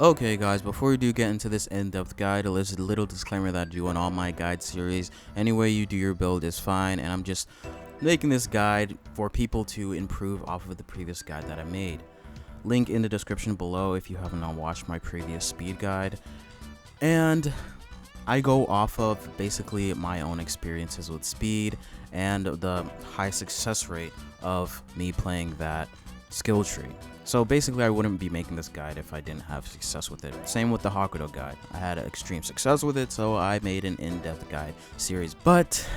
Okay guys, before we do get into this in-depth guide, there's a little disclaimer that I do in all my guide series. Any way you do your build is fine, and I'm just making this guide for people to improve off of the previous guide that I made. Link in the description below if you haven't watched my previous speed guide. And I go off of basically my own experiences with speed and the high success rate of me playing that skill tree. So basically I wouldn't be making this guide if I didn't have success with it. Same with the Hakudo guide. I had extreme success with it, so I made an in-depth guide series. But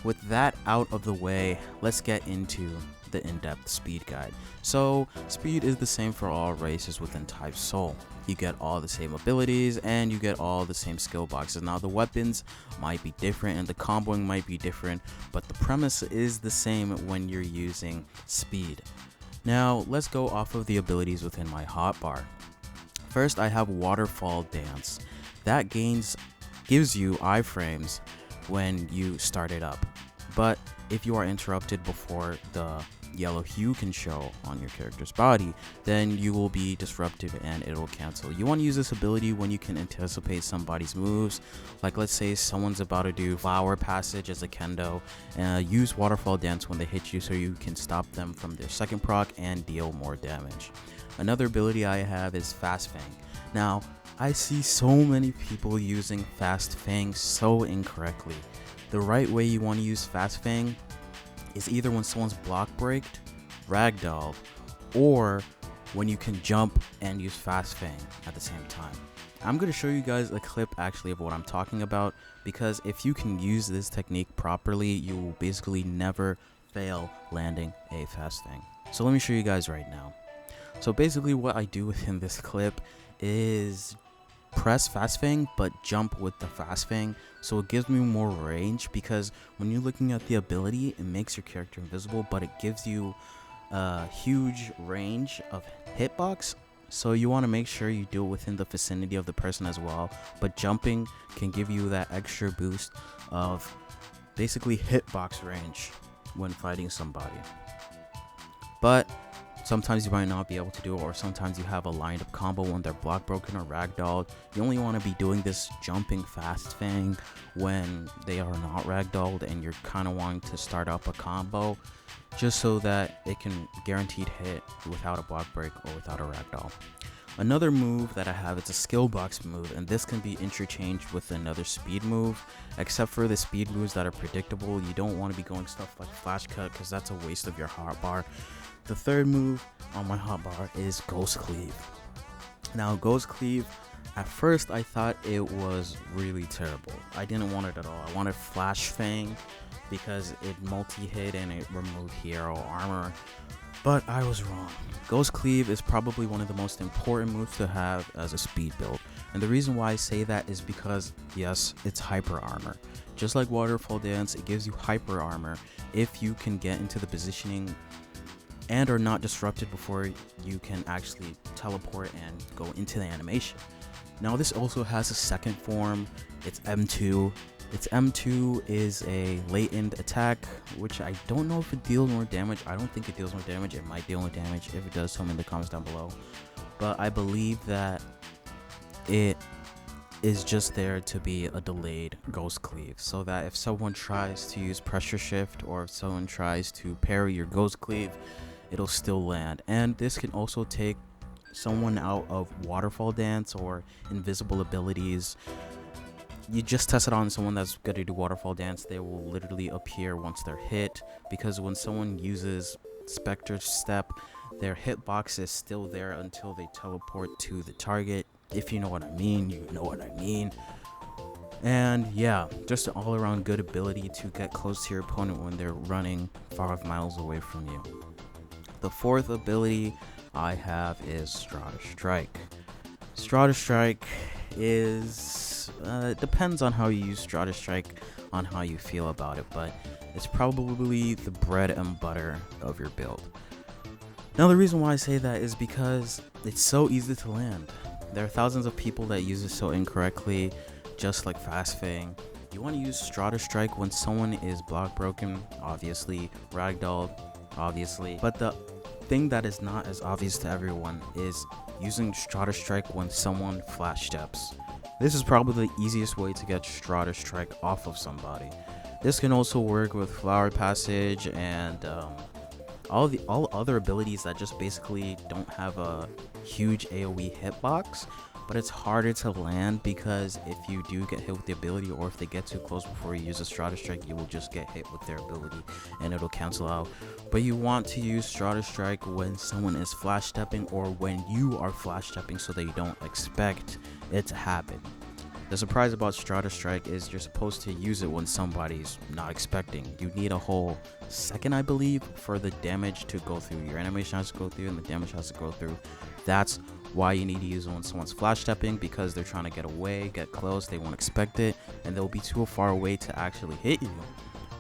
with that out of the way, let's get into the in-depth speed guide. So speed is the same for all races within Type Soul. You get all the same abilities and you get all the same skill boxes. Now the weapons might be different and the comboing might be different, but the premise is the same when you're using speed. Now let's go off of the abilities within my hotbar. First I have Waterfall Dance. That gives you iframes when you start it up, but if you are interrupted before the yellow hue can show on your character's body, then you will be disrupted and it will cancel. You want to use this ability when you can anticipate somebody's moves, like let's say someone's about to do Flower Passage as a kendo, use Waterfall Dance when they hit you so you can stop them from their second proc and deal more damage. Another ability I have is Fast Fang. Now I see so many people using Fast Fang so incorrectly. The right way you want to use Fast Fang is either when someone's block breaked, ragdolled, or when you can jump and use Fast Fang at the same time. I'm going to show you guys a clip actually of what I'm talking about, because if you can use this technique properly, you will basically never fail landing a Fast Fang. So let me show you guys right now. So basically what I do within this clip is press Fast Fang but jump with the Fast Fang, so it gives me more range, because when you're looking at the ability it makes your character invisible, but it gives you a huge range of hitbox, so you want to make sure you do it within the vicinity of the person as well. But jumping can give you that extra boost of basically hitbox range when fighting somebody. But sometimes you might not be able to do it, or sometimes you have a lined up combo when they're block broken or ragdolled. You only want to be doing this jumping Fast Fang when they are not ragdolled and you're kind of wanting to start up a combo, just so that it can guaranteed hit without a block break or without a ragdoll. Another move that I have is a skill box move, and this can be interchanged with another speed move, except for the speed moves that are predictable. You don't want to be going stuff like Flash Cut, because that's a waste of your hotbar. The third move on my hotbar is Ghost Cleave. Now Ghost Cleave, at first I thought it was really terrible. I didn't want it at all. I wanted Flash Fang because it multi-hit and it removed hero armor, but I was wrong. Ghost Cleave is probably one of the most important moves to have as a speed build, and the reason why I say that is because yes, it's hyper armor. Just like Waterfall Dance, it gives you hyper armor if you can get into the positioning and are not disrupted before you can actually teleport and go into the animation. Now this also has a second form, it's M2. Its M2 is a latent attack, which I don't know if it deals more damage. I don't think it deals more damage. It might deal more damage. If it does, tell me in the comments down below. But I believe that it is just there to be a delayed Ghost Cleave, so that if someone tries to use Pressure Shift or if someone tries to parry your Ghost Cleave, it'll still land. And this can also take someone out of Waterfall Dance or invisible abilities. You just test it on someone that's going to do Waterfall Dance, they will literally appear once they're hit, because when someone uses Spectre Step, their hitbox is still there until they teleport to the target. If you know what I mean, you know what I mean. And yeah, just an all-around good ability to get close to your opponent when they're running 5 miles away from you. The fourth ability I have is Strata Strike. Strata Strike is, depends on how you use Strata Strike, on how you feel about it, but it's probably the bread and butter of your build. Now the reason why I say that is because it's so easy to land. There are thousands of people that use it so incorrectly, just like Fast Fang. You want to use Strata Strike when someone is block broken, obviously, ragdolled, obviously, but the thing that is not as obvious to everyone is using Strata Strike when someone flash steps. This is probably the easiest way to get Strata Strike off of somebody. This can also work with Flower Passage and all other abilities that just basically don't have a huge AoE hitbox, but it's harder to land because if you do get hit with the ability, or if they get too close before you use a Strata Strike, you will just get hit with their ability and it'll cancel out. But you want to use Strata Strike when someone is flash stepping or when you are flash stepping, so they don't expect it to happen. The surprise about Strata Strike is you're supposed to use it when somebody's not expecting. You need a whole second, I believe, for the damage to go through. Your animation has to go through and the damage has to go through. That's why you need to use it when someone's flash stepping, because they're trying to get away, get close, they won't expect it, and they'll be too far away to actually hit you.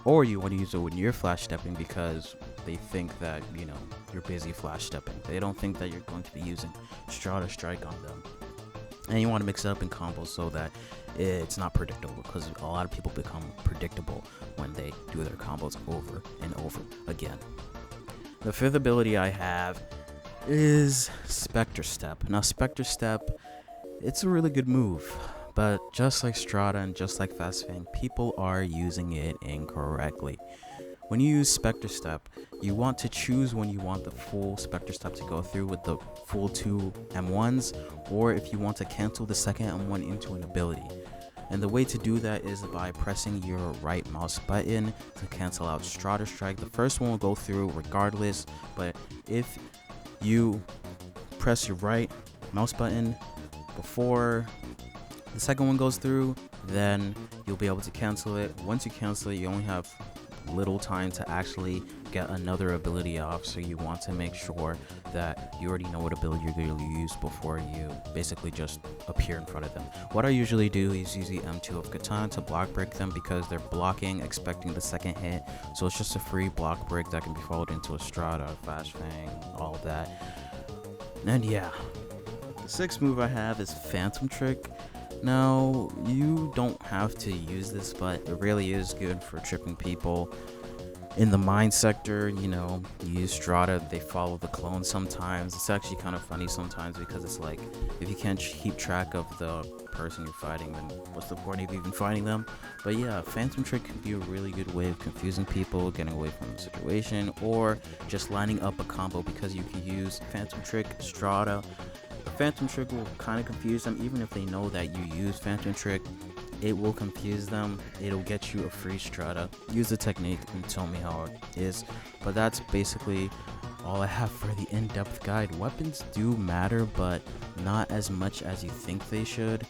Or you want to use it when you're flash stepping because they think that, you know, you're busy flash stepping. They don't think that you're going to be using Strata Strike on them. And you want to mix it up in combos so that it's not predictable, because a lot of people become predictable when they do their combos over and over again. The fifth ability I have is Spectre Step. Now, Spectre Step, it's a really good move, but just like Strata and just like Fast Fang, people are using it incorrectly. When you use Spectre Step, you want to choose when you want the full Spectre Step to go through with the full 2 M1s, or if you want to cancel the second M1 into an ability. And the way to do that is by pressing your right mouse button to cancel out Strata Strike. The first one will go through regardless, but if you press your right mouse button before the second one goes through, then you'll be able to cancel it. Once you cancel it, you only have little time to actually get another ability off, so you want to make sure that you already know what ability you're going to use before you basically just appear in front of them. What I usually do is use the M2 of Katana to block break them, because they're blocking, expecting the second hit, so it's just a free block break that can be followed into a Strata, Fast Fang, all of that. And yeah, the sixth move I have is Phantom Trick. Now, you don't have to use this, but it really is good for tripping people in the mine sector. You know, you use Strata, they follow the clone sometimes. It's actually kind of funny sometimes, because it's like, if you can't keep track of the person you're fighting, then what's the point of even fighting them? But yeah, Phantom Trick can be a really good way of confusing people, getting away from the situation, or just lining up a combo, because you can use Phantom Trick, Strata. The Phantom Trick will kind of confuse them. Even if they know that you use Phantom Trick, it will confuse them. It'll get you a free Strata. Use the technique and tell me how it is. But that's basically all I have for the in-depth guide. Weapons do matter, but not as much as you think they should.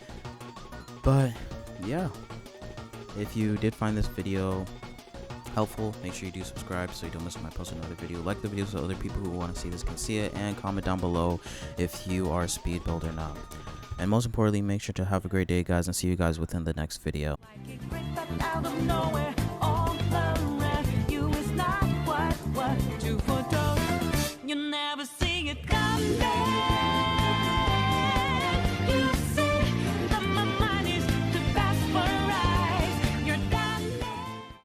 But yeah, if you did find this video helpful, make sure you do subscribe so you don't miss when I post another video. Like the video so other people who want to see this can see it, and comment down below if you are a speed builder or not. And most importantly, make sure to have a great day, guys, and see you guys within the next video.